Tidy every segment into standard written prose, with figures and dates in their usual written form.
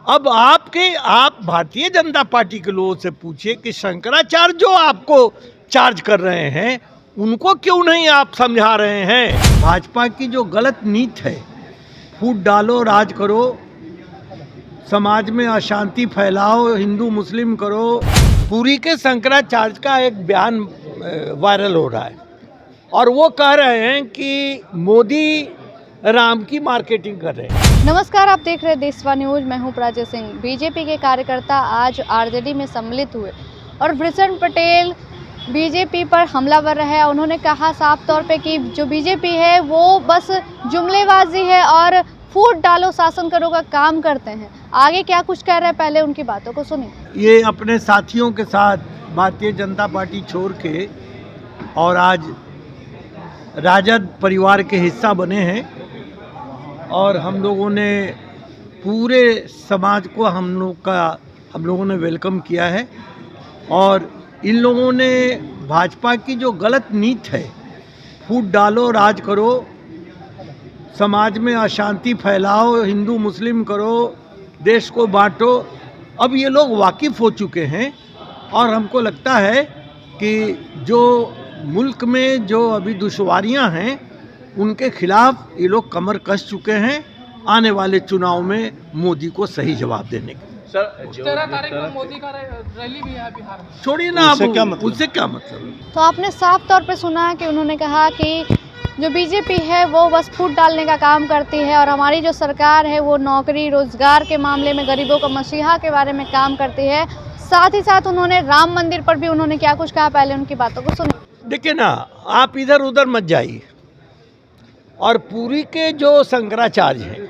अब आप भारतीय जनता पार्टी के लोगों से पूछिए कि शंकराचार्य जो आपको चार्ज कर रहे हैं उनको क्यों नहीं आप समझा रहे हैं। भाजपा की जो गलत नीति है, फूट डालो राज करो, समाज में अशांति फैलाओ, हिंदू मुस्लिम करो। पुरी के शंकराचार्य का एक बयान वायरल हो रहा है और वो कह रहे हैं कि मोदी राम की मार्केटिंग कर रहे हैं। नमस्कार, आप देख रहे हैं देशवा न्यूज। मैं हूं प्राची सिंह। बीजेपी के कार्यकर्ता आज आरजेडी में सम्मिलित हुए और वृषण पटेल बीजेपी पर हमलावर रहे। उन्होंने कहा साफ तौर पे कि जो बीजेपी है वो बस जुमलेबाजी है और फूट डालो शासन करो का काम करते हैं। आगे क्या कुछ कह रहे हैं, पहले उनकी बातों को सुनिए। ये अपने साथियों के साथ भारतीय जनता पार्टी छोड़ के और आज राजद परिवार के हिस्सा बने हैं और हम लोगों ने पूरे समाज को हम लोगों ने वेलकम किया है। और इन लोगों ने भाजपा की जो गलत नीति है, फूट डालो राज करो, समाज में अशांति फैलाओ, हिंदू मुस्लिम करो, देश को बांटो, अब ये लोग वाकिफ़ हो चुके हैं। और हमको लगता है कि जो मुल्क में जो अभी दुश्वारियां हैं उनके खिलाफ ये लोग कमर कस चुके हैं आने वाले चुनाव में मोदी को सही जवाब देने के। सर, 13 तारीख को मोदी का रैली भी है बिहार में। छोड़िए ना, उससे क्या मतलब। तो आपने साफ तौर पे सुना कि उन्होंने कहा कि जो बीजेपी है वो बस फूट डालने का काम करती है और हमारी जो सरकार है वो नौकरी रोजगार के मामले में गरीबों का मसीहा के बारे में काम करती है। साथ ही साथ उन्होंने राम मंदिर पर भी उन्होंने क्या कुछ कहा, पहले उनकी बातों को सुनिए। देखिए ना, आप इधर उधर मत जाइए। और पुरी के जो शंकराचार्य हैं,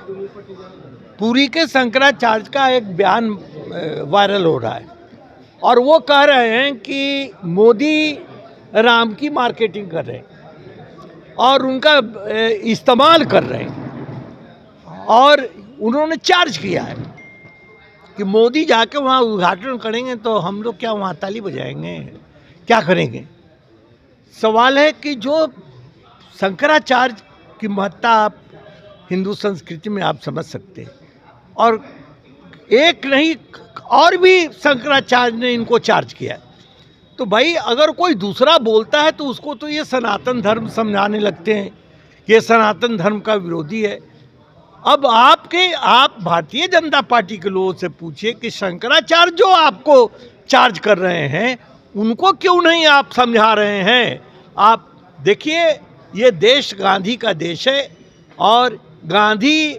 पुरी के शंकराचार्य का एक बयान वायरल हो रहा है और वो कह रहे हैं कि मोदी राम की मार्केटिंग कर रहे हैं और उनका इस्तेमाल कर रहे हैं। और उन्होंने चार्ज किया है कि मोदी जाके वहाँ उद्घाटन करेंगे तो हम लोग क्या वहाँ ताली बजाएंगे, क्या करेंगे। सवाल है कि जो शंकराचार्य की महत्ता आप हिंदू संस्कृति में आप समझ सकते हैं, और एक नहीं और भी शंकराचार्य ने इनको चार्ज किया। तो भाई अगर कोई दूसरा बोलता है तो उसको तो ये सनातन धर्म समझाने लगते हैं, ये सनातन धर्म का विरोधी है। अब आप भारतीय जनता पार्टी के लोगों से पूछिए कि शंकराचार्य जो आपको चार्ज कर रहे हैं उनको क्यों नहीं आप समझा रहे हैं। आप देखिए, ये देश गांधी का देश है और गांधी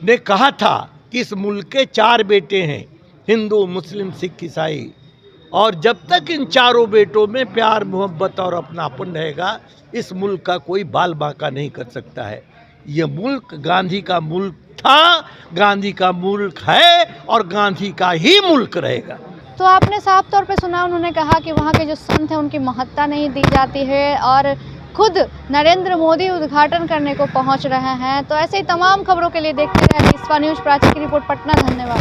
ने कहा था कि इस मुल्क के 4 बेटे हैं, हिंदू मुस्लिम सिख ईसाई, और जब तक इन चारों बेटों में प्यार मोहब्बत और अपनापन रहेगा इस मुल्क का कोई बाल बांका नहीं कर सकता है। ये मुल्क गांधी का मुल्क था, गांधी का मुल्क है और गांधी का ही मुल्क रहेगा। तो आपने साफ तौर पे सुना, उन्होंने कहा कि वहाँ के जो संत हैं उनकी महत्ता नहीं दी जाती है और खुद नरेंद्र मोदी उद्घाटन करने को पहुंच रहे हैं। तो ऐसे ही तमाम खबरों के लिए देखते रहिए देशवा न्यूज। प्राची की रिपोर्ट, पटना। धन्यवाद।